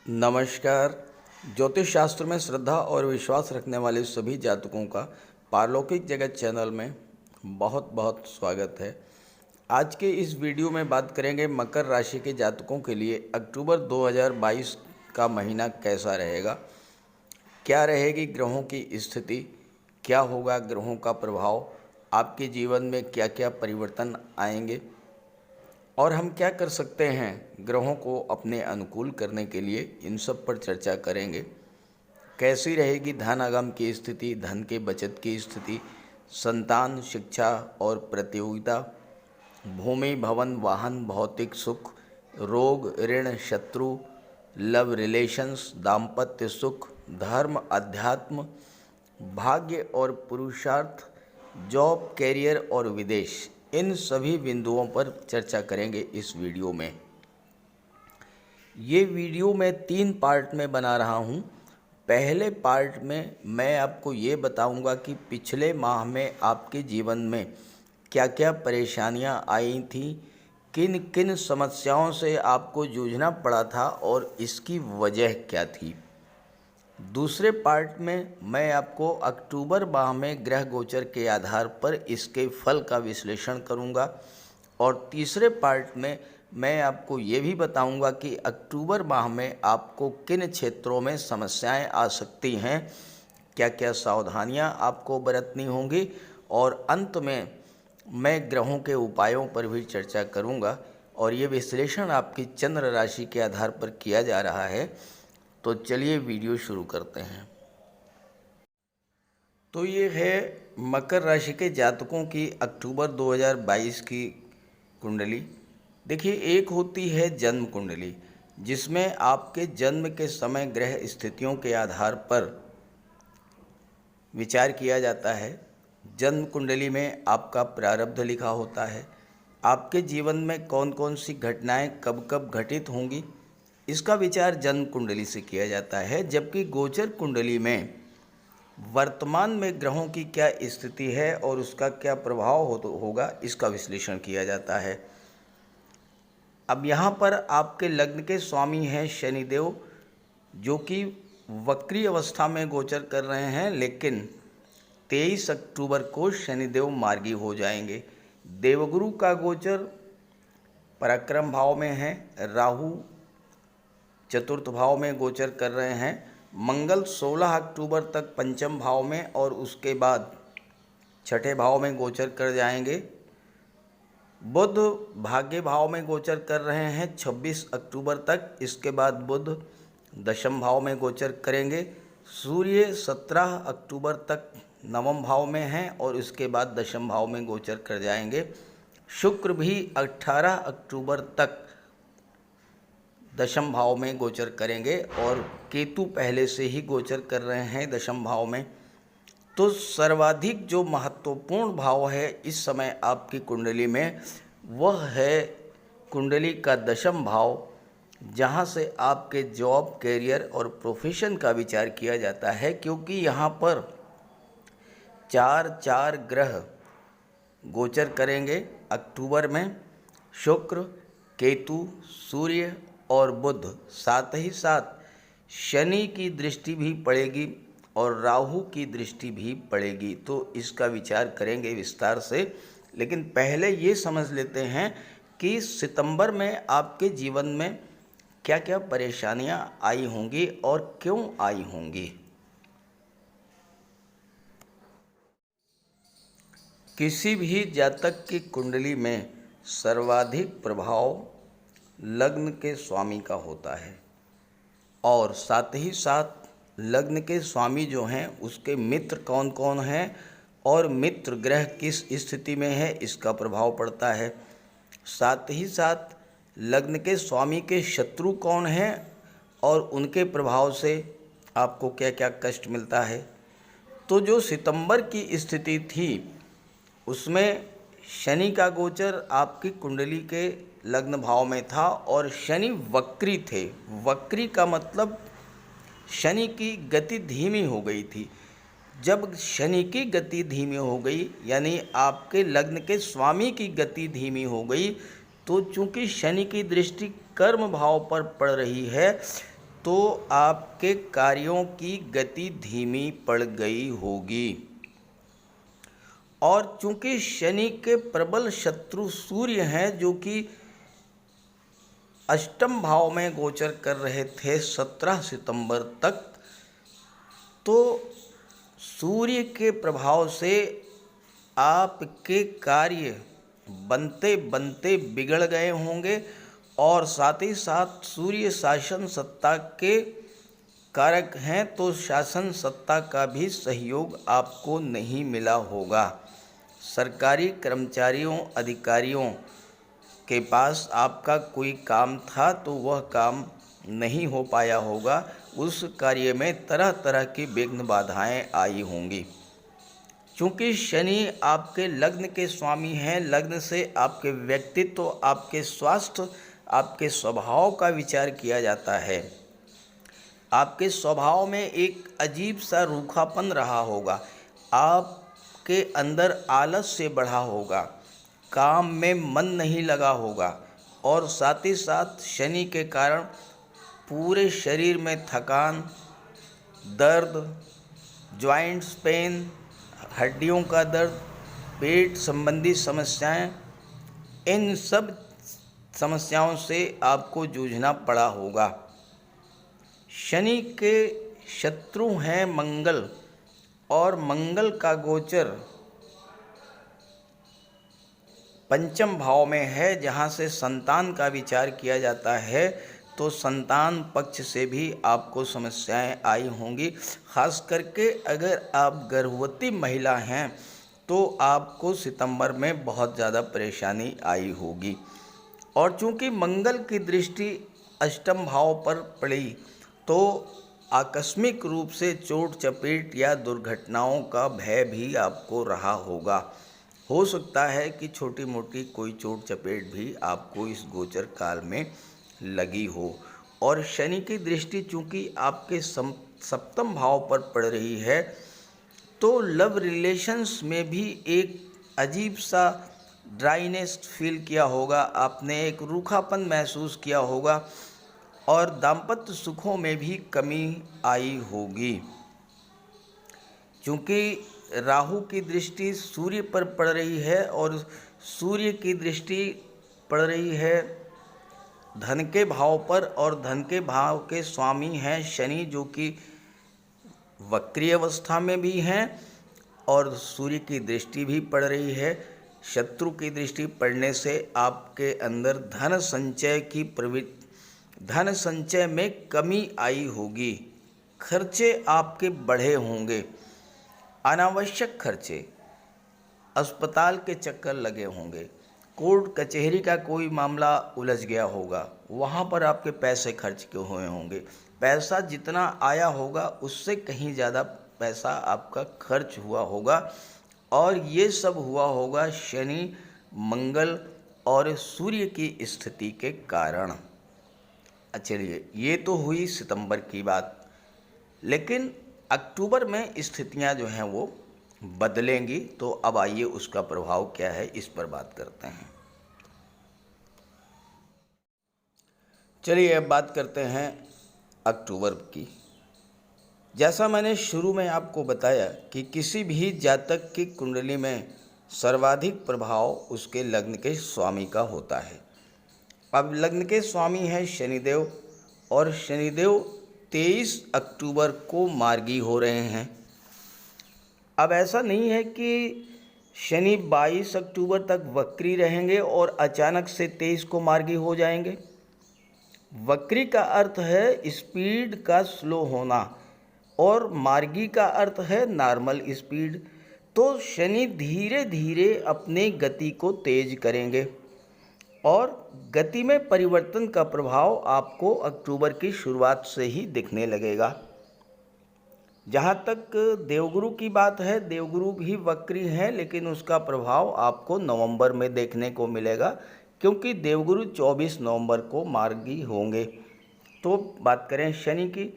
नमस्कार। ज्योतिष शास्त्र में श्रद्धा और विश्वास रखने वाले सभी जातकों का पारलौकिक जगत चैनल में बहुत बहुत स्वागत है। आज के इस वीडियो में बात करेंगे मकर राशि के जातकों के लिए अक्टूबर 2022 का महीना कैसा रहेगा, क्या रहेगी ग्रहों की स्थिति, क्या होगा ग्रहों का प्रभाव, आपके जीवन में क्या क्या परिवर्तन आएंगे और हम क्या कर सकते हैं ग्रहों को अपने अनुकूल करने के लिए, इन सब पर चर्चा करेंगे। कैसी रहेगी धन आगम की स्थिति, धन के बचत की स्थिति, संतान, शिक्षा और प्रतियोगिता, भूमि, भवन, वाहन, भौतिक सुख, रोग, ऋण, शत्रु, लव रिलेशंस, दाम्पत्य सुख, धर्म, अध्यात्म, भाग्य और पुरुषार्थ, जॉब, कैरियर और विदेश, इन सभी बिंदुओं पर चर्चा करेंगे इस वीडियो में। ये वीडियो मैं 3 पार्ट में बना रहा हूँ। पहले पार्ट में मैं आपको ये बताऊँगा कि पिछले माह में आपके जीवन में क्या क्या परेशानियाँ आई थी, किन किन समस्याओं से आपको जूझना पड़ा था और इसकी वजह क्या थी। दूसरे पार्ट में मैं आपको अक्टूबर माह में ग्रह गोचर के आधार पर इसके फल का विश्लेषण करूंगा और तीसरे पार्ट में मैं आपको ये भी बताऊंगा कि अक्टूबर माह में आपको किन क्षेत्रों में समस्याएं आ सकती हैं, क्या क्या सावधानियां आपको बरतनी होंगी और अंत में मैं ग्रहों के उपायों पर भी चर्चा करूंगा। और ये विश्लेषण आपकी चंद्र राशि के आधार पर किया जा रहा है। तो चलिए वीडियो शुरू करते हैं। तो ये है मकर राशि के जातकों की अक्टूबर 2022 की कुंडली। देखिए, एक होती है जन्म कुंडली, जिसमें आपके जन्म के समय ग्रह स्थितियों के आधार पर विचार किया जाता है। जन्म कुंडली में आपका प्रारब्ध लिखा होता है, आपके जीवन में कौन कौन सी घटनाएं कब कब घटित होंगी, इसका विचार जन्म कुंडली से किया जाता है। जबकि गोचर कुंडली में वर्तमान में ग्रहों की क्या स्थिति है और उसका क्या प्रभाव होगा, इसका विश्लेषण किया जाता है। अब यहाँ पर आपके लग्न के स्वामी हैं शनिदेव, जो कि वक्री अवस्था में गोचर कर रहे हैं, लेकिन 23 अक्टूबर को शनिदेव मार्गी हो जाएंगे। देवगुरु का गोचर पराक्रम भाव में है, राहु चतुर्थ भाव में गोचर कर रहे हैं। मंगल 16 अक्टूबर तक पंचम भाव में और उसके बाद छठे भाव में गोचर कर जाएंगे। बुध भाग्य भाव में गोचर कर रहे हैं 26 अक्टूबर तक, इसके बाद बुध दशम भाव में गोचर करेंगे। सूर्य 17 अक्टूबर तक नवम भाव में हैं और उसके बाद दशम भाव में गोचर कर जाएंगे। शुक्र भी 18 अक्टूबर तक दशम भाव में गोचर करेंगे और केतु पहले से ही गोचर कर रहे हैं दशम भाव में। तो सर्वाधिक जो महत्वपूर्ण भाव है इस समय आपकी कुंडली में, वह है कुंडली का दशम भाव, जहां से आपके जॉब, कैरियर और प्रोफेशन का विचार किया जाता है। क्योंकि यहाँ पर 4 ग्रह गोचर करेंगे अक्टूबर में, शुक्र, केतु, सूर्य और बुध, साथ ही साथ शनि की दृष्टि भी पड़ेगी और राहु की दृष्टि भी पड़ेगी। तो इसका विचार करेंगे विस्तार से, लेकिन पहले ये समझ लेते हैं कि सितंबर में आपके जीवन में क्या क्या परेशानियां आई होंगी और क्यों आई होंगी। किसी भी जातक की कुंडली में सर्वाधिक प्रभाव लग्न के स्वामी का होता है और साथ ही साथ लग्न के स्वामी जो हैं उसके मित्र कौन कौन हैं और मित्र ग्रह किस स्थिति में है, इसका प्रभाव पड़ता है। साथ ही साथ लग्न के स्वामी के शत्रु कौन हैं और उनके प्रभाव से आपको क्या क्या कष्ट मिलता है। तो जो सितंबर की स्थिति थी उसमें शनि का गोचर आपकी कुंडली के लग्न भाव में था और शनि वक्री थे। वक्री का मतलब शनि की गति धीमी हो गई थी। जब शनि की गति धीमी हो गई, यानी आपके लग्न के स्वामी की गति धीमी हो गई, तो चूंकि शनि की दृष्टि कर्म भाव पर पड़ रही है, तो आपके कार्यों की गति धीमी पड़ गई होगी। और चूंकि शनि के प्रबल शत्रु सूर्य हैं, जो कि अष्टम भाव में गोचर कर रहे थे 17 सितंबर तक, तो सूर्य के प्रभाव से आपके कार्य बनते बनते बिगड़ गए होंगे। और साथ ही साथ सूर्य शासन सत्ता के कारक हैं, तो शासन सत्ता का भी सहयोग आपको नहीं मिला होगा। सरकारी कर्मचारियों, अधिकारियों के पास आपका कोई काम था तो वह काम नहीं हो पाया होगा। उस कार्य में तरह तरह की विघ्न बाधाएं आई होंगी। चूँकि शनि आपके लग्न के स्वामी हैं, लग्न से आपके व्यक्तित्व, आपके स्वास्थ्य, आपके स्वभाव का विचार किया जाता है। आपके स्वभाव में एक अजीब सा रूखापन रहा होगा, आपके अंदर आलस्य बढ़ा होगा, काम में मन नहीं लगा होगा, और साथ ही साथ शनि के कारण पूरे शरीर में थकान, दर्द, जॉइंट्स पेन, हड्डियों का दर्द, पेट संबंधी समस्याएं, इन सब समस्याओं से आपको जूझना पड़ा होगा। शनि के शत्रु हैं मंगल, और मंगल का गोचर पंचम भाव में है, जहाँ से संतान का विचार किया जाता है। तो संतान पक्ष से भी आपको समस्याएं आई होंगी। खास करके अगर आप गर्भवती महिला हैं तो आपको सितंबर में बहुत ज़्यादा परेशानी आई होगी। और चूंकि मंगल की दृष्टि अष्टम भाव पर पड़ी, तो आकस्मिक रूप से चोट चपेट या दुर्घटनाओं का भय भी आपको रहा होगा। हो सकता है कि छोटी मोटी कोई चोट चपेट भी आपको इस गोचर काल में लगी हो। और शनि की दृष्टि चूंकि आपके सप्तम भाव पर पड़ रही है, तो लव रिलेशंस में भी एक अजीब सा ड्राइनेस फील किया होगा, आपने एक रूखापन महसूस किया होगा, और दाम्पत्य सुखों में भी कमी आई होगी। चूँकि राहु की दृष्टि सूर्य पर पड़ रही है, और सूर्य की दृष्टि पड़ रही है धन के भाव पर, और धन के भाव के स्वामी हैं शनि, जो कि वक्री अवस्था में भी हैं, और सूर्य की दृष्टि भी पड़ रही है। शत्रु की दृष्टि पड़ने से आपके अंदर धन संचय में कमी आई होगी। खर्चे आपके बढ़े होंगे, अनावश्यक खर्चे, अस्पताल के चक्कर लगे होंगे, कोर्ट कचहरी का कोई मामला उलझ गया होगा, वहाँ पर आपके पैसे खर्च के हुए होंगे। पैसा जितना आया होगा उससे कहीं ज़्यादा पैसा आपका खर्च हुआ होगा, और ये सब हुआ होगा शनि, मंगल और सूर्य की स्थिति के कारण। चलिए, ये तो हुई सितंबर की बात, लेकिन अक्टूबर में स्थितियां जो हैं वो बदलेंगी। तो अब आइए उसका प्रभाव क्या है, इस पर बात करते हैं। चलिए अब बात करते हैं अक्टूबर की। जैसा मैंने शुरू में आपको बताया कि किसी भी जातक की कुंडली में सर्वाधिक प्रभाव उसके लग्न के स्वामी का होता है। अब लग्न के स्वामी हैं शनिदेव, और शनिदेव 23 अक्टूबर को मार्गी हो रहे हैं। अब ऐसा नहीं है कि शनि 22 अक्टूबर तक वक्री रहेंगे और अचानक से 23 को मार्गी हो जाएंगे। वक्री का अर्थ है स्पीड का स्लो होना, और मार्गी का अर्थ है नॉर्मल स्पीड। तो शनि धीरे धीरे अपने गति को तेज करेंगे, और गति में परिवर्तन का प्रभाव आपको अक्टूबर की शुरुआत से ही दिखने लगेगा। जहाँ तक देवगुरु की बात है, देवगुरु भी वक्री हैं, लेकिन उसका प्रभाव आपको नवंबर में देखने को मिलेगा, क्योंकि देवगुरु 24 नवंबर को मार्गी होंगे। तो बात करें शनि की।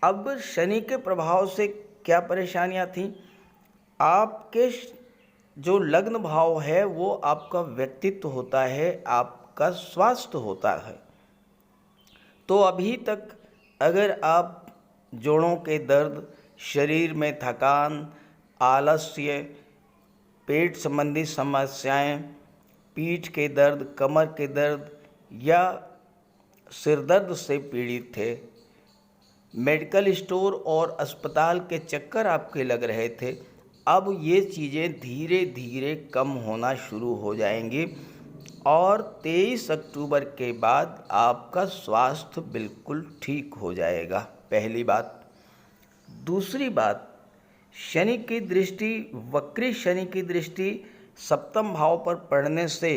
अब शनि के प्रभाव से क्या परेशानियाँ थीं? आपके जो लग्न भाव है वो आपका व्यक्तित्व होता है, आपका स्वास्थ्य होता है। तो अभी तक अगर आप जोड़ों के दर्द, शरीर में थकान, आलस्य, पेट संबंधी समस्याएं, पीठ के दर्द, कमर के दर्द या सिर दर्द से पीड़ित थे, मेडिकल स्टोर और अस्पताल के चक्कर आपके लग रहे थे, अब ये चीज़ें धीरे धीरे कम होना शुरू हो जाएंगी और 23 अक्टूबर के बाद आपका स्वास्थ्य बिल्कुल ठीक हो जाएगा। पहली बात। दूसरी बात, शनि की दृष्टि, वक्री शनि की दृष्टि सप्तम भाव पर पड़ने से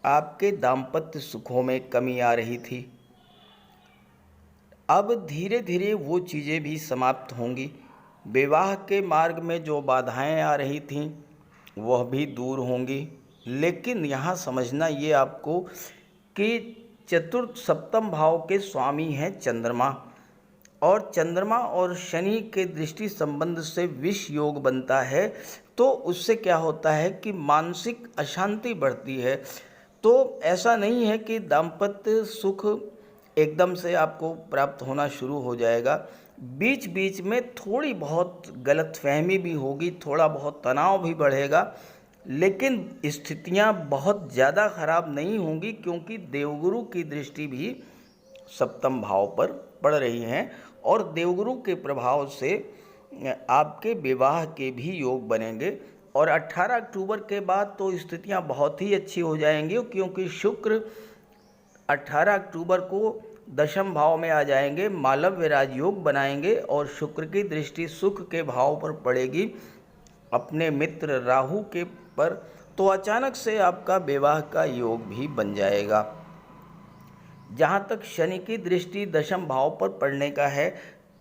आपके दाम्पत्य सुखों में कमी आ रही थी। अब धीरे धीरे वो चीज़ें भी समाप्त होंगी। विवाह के मार्ग में जो बाधाएं आ रही थीं वह भी दूर होंगी। लेकिन यहाँ समझना ये आपको कि चतुर्थ सप्तम भाव के स्वामी हैं चंद्रमा, और चंद्रमा और शनि के दृष्टि संबंध से विष योग बनता है, तो उससे क्या होता है कि मानसिक अशांति बढ़ती है। तो ऐसा नहीं है कि दाम्पत्य सुख एकदम से आपको प्राप्त होना शुरू हो जाएगा। बीच बीच में थोड़ी बहुत गलतफहमी भी होगी, थोड़ा बहुत तनाव भी बढ़ेगा, लेकिन स्थितियां बहुत ज़्यादा खराब नहीं होंगी, क्योंकि देवगुरु की दृष्टि भी सप्तम भाव पर पड़ रही हैं और देवगुरु के प्रभाव से आपके विवाह के भी योग बनेंगे। और 18 अक्टूबर के बाद तो स्थितियां बहुत ही अच्छी हो जाएंगी, क्योंकि शुक्र 18 अक्टूबर को दशम भाव में आ जाएंगे, मालव्य राजयोग बनाएंगे और शुक्र की दृष्टि सुख के भाव पर पड़ेगी अपने मित्र राहु के पर, तो अचानक से आपका विवाह का योग भी बन जाएगा। जहाँ तक शनि की दृष्टि दशम भाव पर पड़ने का है,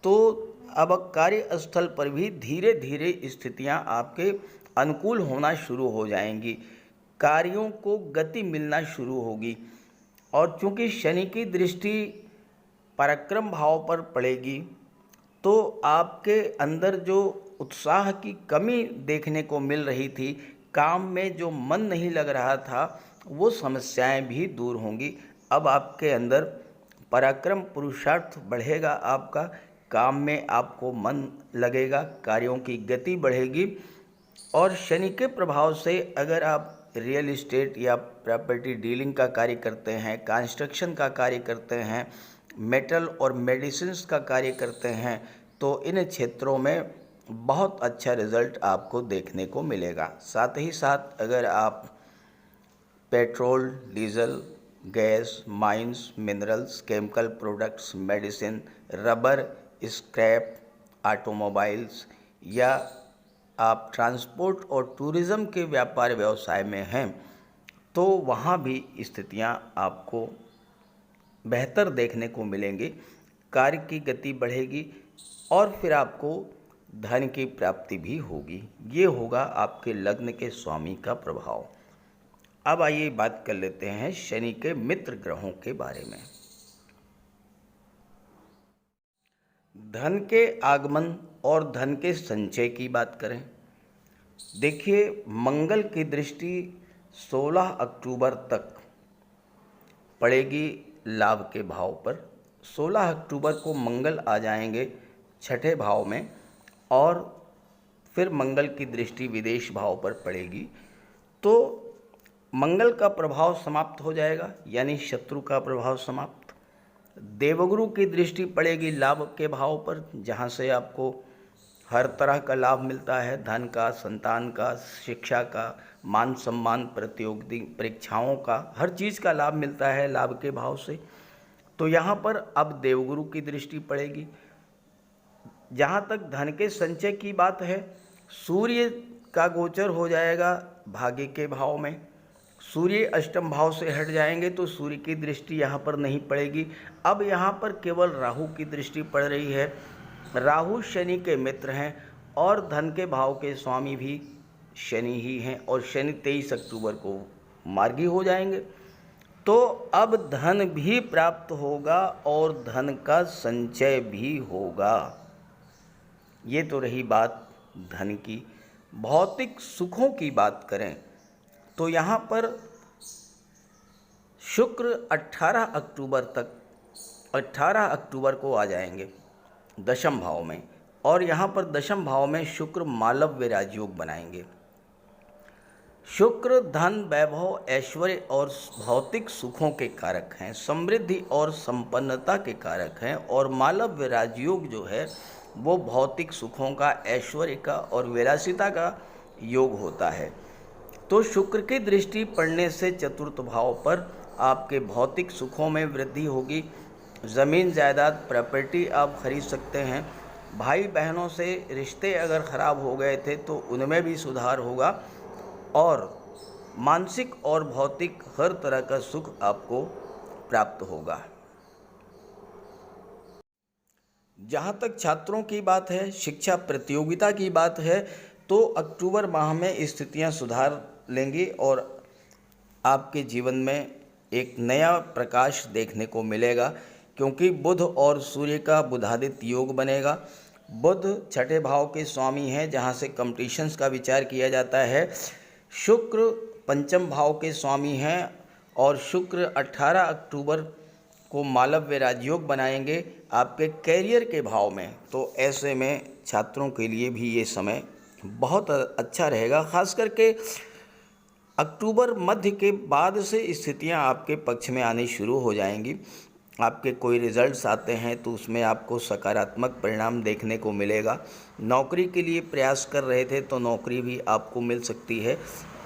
तो अब कार्यस्थल पर भी धीरे धीरे स्थितियाँ आपके अनुकूल होना शुरू हो जाएंगी, कार्यों को गति मिलना शुरू होगी। और चूंकि शनि की दृष्टि पराक्रम भाव पर पड़ेगी, तो आपके अंदर जो उत्साह की कमी देखने को मिल रही थी, काम में जो मन नहीं लग रहा था, वो समस्याएं भी दूर होंगी। अब आपके अंदर पराक्रम पुरुषार्थ बढ़ेगा, आपका काम में आपको मन लगेगा, कार्यों की गति बढ़ेगी। और शनि के प्रभाव से अगर आप रियल इस्टेट या प्रॉपर्टी डीलिंग का कार्य करते हैं, कंस्ट्रक्शन का कार्य करते हैं, मेटल और मेडिसिन्स का कार्य करते हैं, तो इन क्षेत्रों में बहुत अच्छा रिजल्ट आपको देखने को मिलेगा। साथ ही साथ अगर आप petrol, diesel, gas, mines, minerals, chemical products, medicine, rubber, scrap, automobiles या आप ट्रांसपोर्ट और टूरिज़्म के व्यापार व्यवसाय में हैं, तो वहाँ भी स्थितियाँ आपको बेहतर देखने को मिलेंगी, कार्य की गति बढ़ेगी और फिर आपको धन की प्राप्ति भी होगी। ये होगा आपके लग्न के स्वामी का प्रभाव। अब आइए बात कर लेते हैं शनि के मित्र ग्रहों के बारे में। धन के आगमन और धन के संचय की बात करें, देखिए मंगल की दृष्टि 16 अक्टूबर तक पड़ेगी लाभ के भाव पर। 16 अक्टूबर को मंगल आ जाएंगे छठे भाव में और फिर मंगल की दृष्टि विदेश भाव पर पड़ेगी, तो मंगल का प्रभाव समाप्त हो जाएगा, यानी शत्रु का प्रभाव समाप्त। देवगुरु की दृष्टि पड़ेगी लाभ के भाव पर, जहाँ से आपको हर तरह का लाभ मिलता है, धन का, संतान का, शिक्षा का, मान सम्मान, प्रतियोगी परीक्षाओं का, हर चीज़ का लाभ मिलता है लाभ के भाव से। तो यहाँ पर अब देवगुरु की दृष्टि पड़ेगी। जहाँ तक धन के संचय की बात है, सूर्य का गोचर हो जाएगा भाग्य के भाव में। सूर्य अष्टम भाव से हट जाएंगे तो सूर्य की दृष्टि यहाँ पर नहीं पड़ेगी। अब यहाँ पर केवल राहु की दृष्टि पड़ रही है। राहु शनि के मित्र हैं और धन के भाव के स्वामी भी शनि ही हैं, और शनि 23 अक्टूबर को मार्गी हो जाएंगे। तो अब धन भी प्राप्त होगा और धन का संचय भी होगा। ये तो रही बात धन की। भौतिक सुखों की बात करें तो यहाँ पर शुक्र 18 अक्टूबर तक 18 अक्टूबर को आ जाएंगे दशम भाव में, और यहाँ पर दशम भाव में शुक्र मालव्य राजयोग बनाएंगे। शुक्र धन, वैभव, ऐश्वर्य और भौतिक सुखों के कारक हैं, समृद्धि और संपन्नता के कारक हैं, और मालव्य राजयोग जो है वो भौतिक सुखों का, ऐश्वर्य का और विलासिता का योग होता है। तो शुक्र की दृष्टि पड़ने से चतुर्थ भाव पर आपके भौतिक सुखों में वृद्धि होगी। ज़मीन जायदाद प्रॉपर्टी आप खरीद सकते हैं। भाई बहनों से रिश्ते अगर ख़राब हो गए थे तो उनमें भी सुधार होगा, और मानसिक और भौतिक हर तरह का सुख आपको प्राप्त होगा। जहाँ तक छात्रों की बात है, शिक्षा प्रतियोगिता की बात है, तो अक्टूबर माह में स्थितियाँ सुधार लेंगी और आपके जीवन में एक नया प्रकाश देखने को मिलेगा, क्योंकि बुध और सूर्य का बुधादित्य योग बनेगा। बुध छठे भाव के स्वामी हैं, जहाँ से कंपटीशंस का विचार किया जाता है। शुक्र पंचम भाव के स्वामी हैं, और शुक्र 18 अक्टूबर को मालव्य राजयोग बनाएंगे आपके कैरियर के भाव में। तो ऐसे में छात्रों के लिए भी ये समय बहुत अच्छा रहेगा। खास करके अक्टूबर मध्य के बाद से स्थितियां आपके पक्ष में आनी शुरू हो जाएंगी। आपके कोई रिजल्ट्स आते हैं तो उसमें आपको सकारात्मक परिणाम देखने को मिलेगा। नौकरी के लिए प्रयास कर रहे थे तो नौकरी भी आपको मिल सकती है।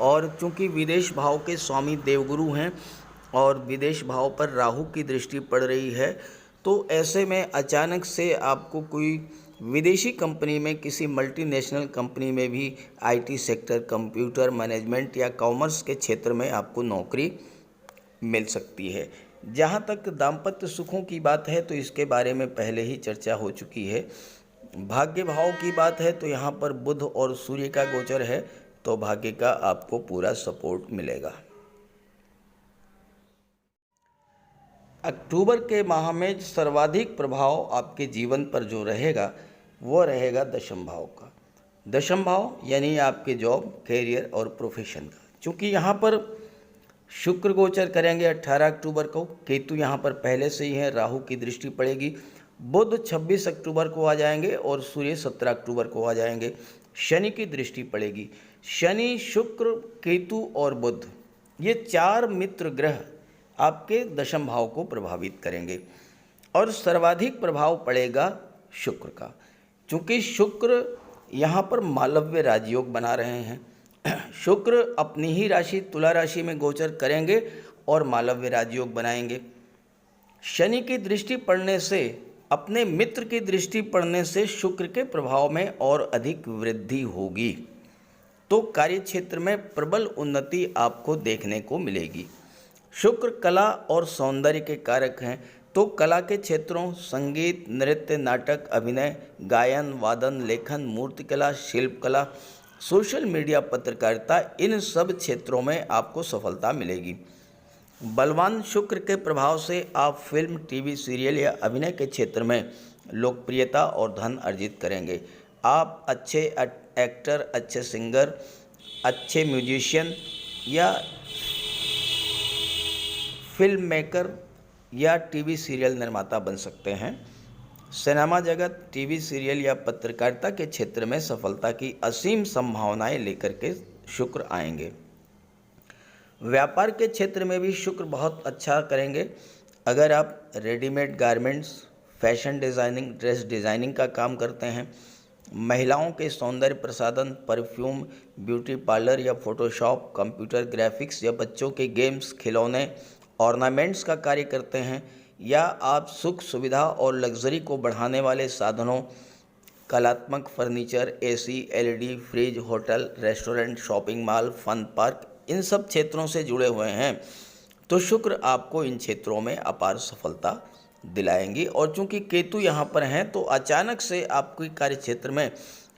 और चूंकि विदेश भाव के स्वामी देवगुरु हैं और विदेश भाव पर राहु की दृष्टि पड़ रही है, तो ऐसे में अचानक से आपको कोई विदेशी कंपनी में, किसी मल्टीनेशनल कंपनी में भी आईटी सेक्टर, कंप्यूटर मैनेजमेंट या कॉमर्स के क्षेत्र में आपको नौकरी मिल सकती है। जहाँ तक दाम्पत्य सुखों की बात है तो इसके बारे में पहले ही चर्चा हो चुकी है। भाग्य भाव की बात है तो यहाँ पर बुध और सूर्य का गोचर है, तो भाग्य का आपको पूरा सपोर्ट मिलेगा। अक्टूबर के माह में सर्वाधिक प्रभाव आपके जीवन पर जो रहेगा वो रहेगा दशम भाव का। दशम भाव यानी आपके जॉब, कैरियर और प्रोफेशन का। चूँकि यहाँ पर शुक्र गोचर करेंगे 18 अक्टूबर को, केतु यहाँ पर पहले से ही है, राहु की दृष्टि पड़ेगी। बुध 26 अक्टूबर को आ जाएंगे और सूर्य 17 अक्टूबर को आ जाएंगे। शनि की दृष्टि पड़ेगी। शनि, शुक्र, केतु और बुध, ये 4 मित्र ग्रह आपके दशम भाव को प्रभावित करेंगे, और सर्वाधिक प्रभाव पड़ेगा शुक्र का। चूँकि शुक्र यहाँ पर मालव्य राजयोग बना रहे हैं। शुक्र अपनी ही राशि तुला राशि में गोचर करेंगे और मालव्य राजयोग बनाएंगे। शनि की दृष्टि पड़ने से, अपने मित्र की दृष्टि पड़ने से शुक्र के प्रभाव में और अधिक वृद्धि होगी। तो कार्य क्षेत्र में प्रबल उन्नति आपको देखने को मिलेगी। शुक्र कला और सौंदर्य के कारक हैं, तो कला के क्षेत्रों, संगीत, नृत्य, नाटक, अभिनय, गायन, वादन, लेखन, मूर्तिकला, शिल्पकला, सोशल मीडिया, पत्रकारिता, इन सब क्षेत्रों में आपको सफलता मिलेगी। बलवान शुक्र के प्रभाव से आप फिल्म, टीवी सीरियल या अभिनय के क्षेत्र में लोकप्रियता और धन अर्जित करेंगे। आप अच्छे एक्टर, अच्छे सिंगर, अच्छे म्यूजिशियन या फिल्म मेकर या टीवी सीरियल निर्माता बन सकते हैं। सिनेमा जगत, टीवी सीरियल या पत्रकारिता के क्षेत्र में सफलता की असीम संभावनाएं लेकर के शुक्र आएंगे। व्यापार के क्षेत्र में भी शुक्र बहुत अच्छा करेंगे। अगर आप readymade garments, fashion designing, dress designing का काम करते हैं, महिलाओं के सौंदर्य प्रसाधन, परफ्यूम, ब्यूटी पार्लर या फोटोशॉप, कंप्यूटर ग्राफिक्स या बच्चों के गेम्स, खिलौने, ऑर्नामेंट्स का कार्य करते हैं, या आप सुख, सुविधा और लग्जरी को बढ़ाने वाले साधनों, कलात्मक furniture, AC, LED, fridge, hotel, restaurant, shopping mall, fun park, इन सब क्षेत्रों से जुड़े हुए हैं, तो शुक्र आपको इन क्षेत्रों में अपार सफलता दिलाएंगी। और चूंकि केतु यहाँ पर हैं तो अचानक से आपके कार्य क्षेत्र में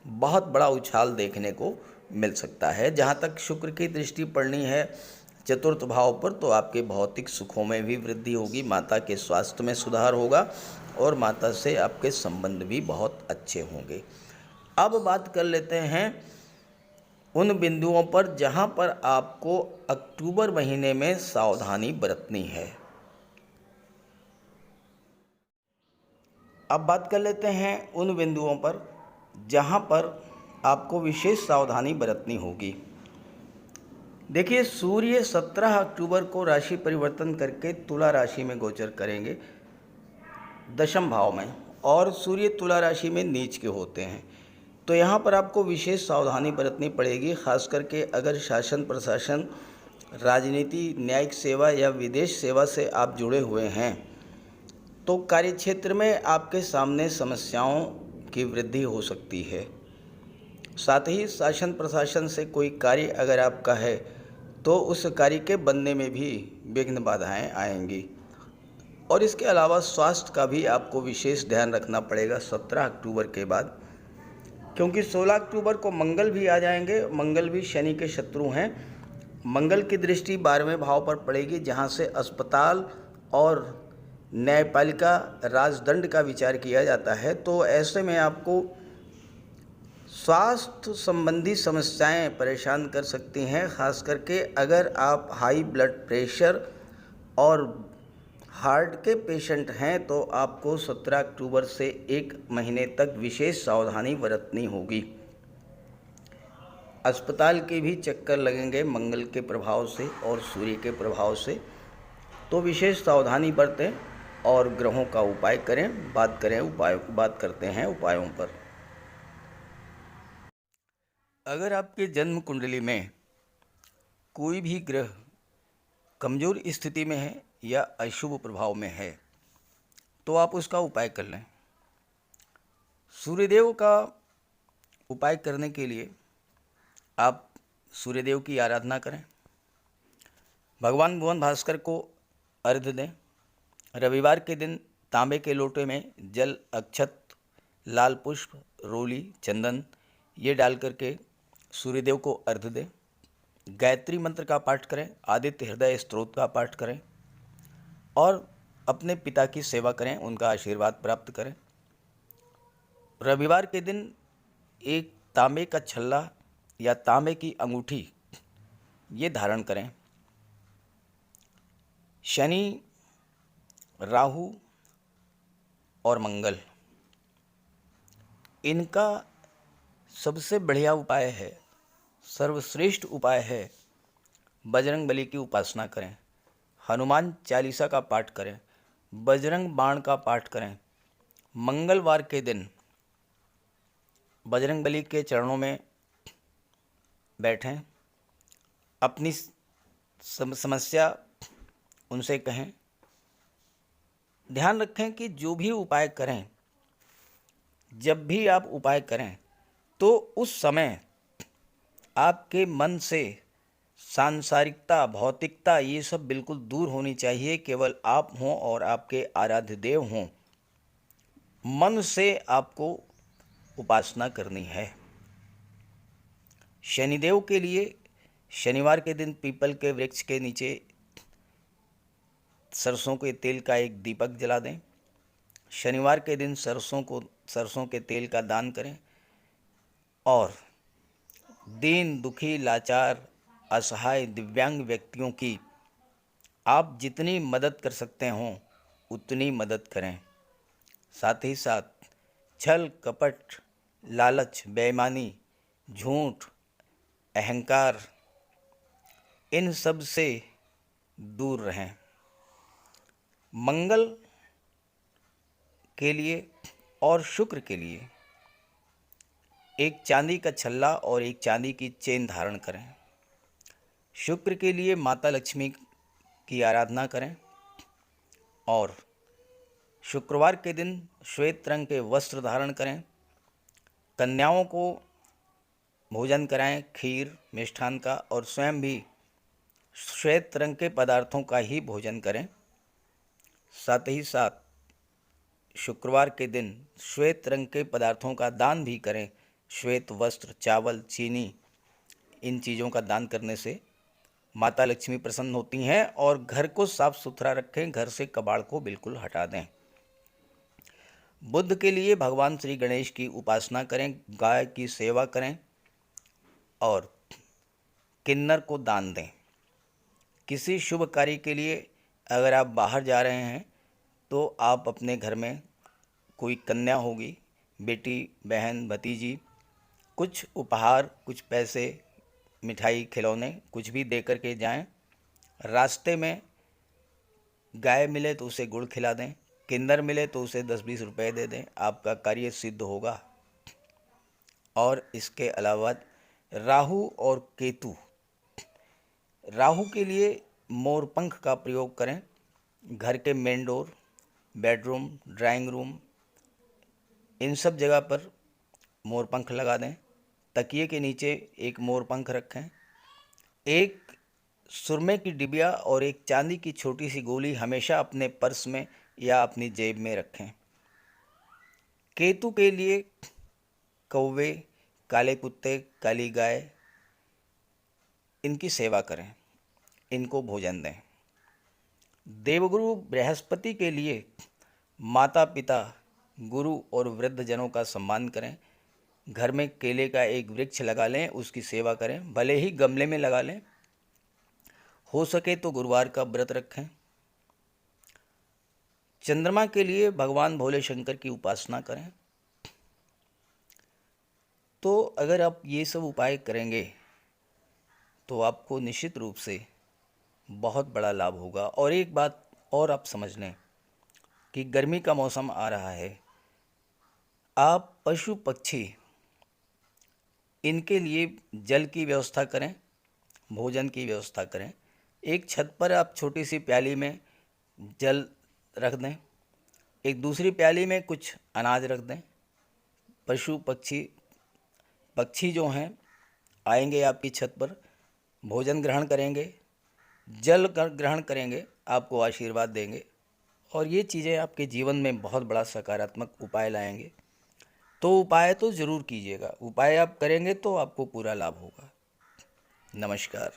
बहुत बड़ा उछाल देखने को मिल सकता है। जहाँ तक शुक्र की दृष्टि पड़नी है चतुर्थ भाव पर, तो आपके भौतिक सुखों में भी वृद्धि होगी, माता के स्वास्थ्य में सुधार होगा और माता से आपके संबंध भी बहुत अच्छे होंगे। अब बात कर लेते हैं उन बिंदुओं पर जहां पर आपको अक्टूबर महीने में सावधानी बरतनी है। अब बात कर लेते हैं उन बिंदुओं पर जहां पर आपको विशेष सावधानी बरतनी होगी। देखिए, सूर्य 17 अक्टूबर को राशि परिवर्तन करके तुला राशि में गोचर करेंगे दशम भाव में, और सूर्य तुला राशि में नीच के होते हैं। तो यहाँ पर आपको विशेष सावधानी बरतनी पड़ेगी, खास करके अगर शासन प्रशासन, राजनीति, न्यायिक सेवा या विदेश सेवा से आप जुड़े हुए हैं तो कार्यक्षेत्र में आपके सामने समस्याओं की वृद्धि हो सकती है। साथ ही शासन प्रशासन से कोई कार्य अगर आपका है तो उस कार्य के बनने में भी विघ्न बाधाएं आएंगी। और इसके अलावा स्वास्थ्य का भी आपको विशेष ध्यान रखना पड़ेगा 17 अक्टूबर के बाद, क्योंकि 16 अक्टूबर को मंगल भी आ जाएंगे। मंगल भी शनि के शत्रु हैं। मंगल की दृष्टि 12वें भाव पर पड़ेगी, जहां से अस्पताल और न्यायपालिका, राजदंड का विचार किया जाता है। तो ऐसे में आपको स्वास्थ्य संबंधी समस्याएं परेशान कर सकती हैं, खास करके अगर आप हाई ब्लड प्रेशर और हार्ट के पेशेंट हैं तो आपको 17 अक्टूबर से 1 महीने तक विशेष सावधानी बरतनी होगी। अस्पताल के भी चक्कर लगेंगे मंगल के प्रभाव से और सूर्य के प्रभाव से, तो विशेष सावधानी बरतें और ग्रहों का उपाय करें। बात करते हैं उपायों पर। अगर आपके जन्म कुंडली में कोई भी ग्रह कमज़ोर स्थिति में है या अशुभ प्रभाव में है तो आप उसका उपाय कर लें। सूर्यदेव का उपाय करने के लिए आप सूर्यदेव की आराधना करें, भगवान भुवन भास्कर को अर्घ्य दें। रविवार के दिन तांबे के लोटे में जल, अक्षत, लाल पुष्प, रोली, चंदन ये डाल करके सूर्यदेव को अर्घ्य दें। गायत्री मंत्र का पाठ करें, आदित्य हृदय स्तोत्र का पाठ करें और अपने पिता की सेवा करें, उनका आशीर्वाद प्राप्त करें। रविवार के दिन एक तांबे का छल्ला या तांबे की अंगूठी ये धारण करें। शनि, राहु और मंगल, इनका सबसे बढ़िया उपाय है, सर्वश्रेष्ठ उपाय है, बजरंग बली की उपासना करें, हनुमान चालीसा का पाठ करें, बजरंग बाण का पाठ करें। मंगलवार के दिन बजरंग बली के चरणों में बैठें, अपनी समस्या उनसे कहें। ध्यान रखें कि जो भी उपाय करें, जब भी आप उपाय करें तो उस समय आपके मन से सांसारिकता, भौतिकता ये सब बिल्कुल दूर होनी चाहिए। केवल आप हों और आपके आराध्य देव हों। मन से आपको उपासना करनी है। शनिदेव के लिए शनिवार के दिन पीपल के वृक्ष के नीचे सरसों के तेल का एक दीपक जला दें। शनिवार के दिन सरसों के तेल का दान करें और दीन, दुखी, लाचार, असहाय, दिव्यांग व्यक्तियों की आप जितनी मदद कर सकते हों उतनी मदद करें। साथ ही साथ छल, कपट, लालच, बेईमानी, झूठ, अहंकार, इन सब से दूर रहें। मंगल के लिए और शुक्र के लिए एक चांदी का छल्ला और एक चांदी की चेन धारण करें। शुक्र के लिए माता लक्ष्मी की आराधना करें और शुक्रवार के दिन श्वेत रंग के वस्त्र धारण करें। कन्याओं को भोजन कराएं, खीर, मिष्ठान का, और स्वयं भी श्वेत रंग के पदार्थों का ही भोजन करें। साथ ही साथ शुक्रवार के दिन श्वेत रंग के पदार्थों का दान भी करें। श्वेत वस्त्र, चावल, चीनी, इन चीज़ों का दान करने से माता लक्ष्मी प्रसन्न होती हैं। और घर को साफ सुथरा रखें, घर से कबाड़ को बिल्कुल हटा दें। बुध के लिए भगवान श्री गणेश की उपासना करें, गाय की सेवा करें और किन्नर को दान दें। किसी शुभ कार्य के लिए अगर आप बाहर जा रहे हैं तो आप अपने घर में कोई कन्या होगी, बेटी, बहन, भतीजी, कुछ उपहार, कुछ पैसे, मिठाई, खिलौने कुछ भी दे कर के जाएं। रास्ते में गाय मिले तो उसे गुड़ खिला दें, किन्नर मिले तो उसे 10-20 रुपए दे दें, आपका कार्य सिद्ध होगा। और इसके अलावा राहु और केतु, राहु के लिए मोरपंख का प्रयोग करें। घर के main door, bedroom, drawing room, इन सब जगह पर मोरपंख लगा दें। तकिए के नीचे एक मोरपंख रखें। एक सुरमे की डिबिया और एक चांदी की छोटी सी गोली हमेशा अपने पर्स में या अपनी जेब में रखें। केतु के लिए कौवे, काले कुत्ते, काली गाय, इनकी सेवा करें, इनको भोजन दें। देवगुरु बृहस्पति के लिए माता पिता, गुरु और वृद्ध जनों का सम्मान करें। घर में केले का एक वृक्ष लगा लें, उसकी सेवा करें, भले ही गमले में लगा लें। हो सके तो गुरुवार का व्रत रखें। चंद्रमा के लिए भगवान भोले शंकर की उपासना करें। तो अगर आप ये सब उपाय करेंगे तो आपको निश्चित रूप से बहुत बड़ा लाभ होगा। और एक बात और आप समझ लें कि गर्मी का मौसम आ रहा है, आप पशु पक्षी इनके लिए जल की व्यवस्था करें, भोजन की व्यवस्था करें। एक छत पर आप छोटी सी प्याली में जल रख दें, एक दूसरी प्याली में कुछ अनाज रख दें। पशु पक्षी जो हैं आएंगे आपकी छत पर, भोजन ग्रहण करेंगे, जल ग्रहण करेंगे, आपको आशीर्वाद देंगे और ये चीज़ें आपके जीवन में बहुत बड़ा सकारात्मक उपाय लाएंगे। तो उपाय तो ज़रूर कीजिएगा, उपाय आप करेंगे तो आपको पूरा लाभ होगा। नमस्कार।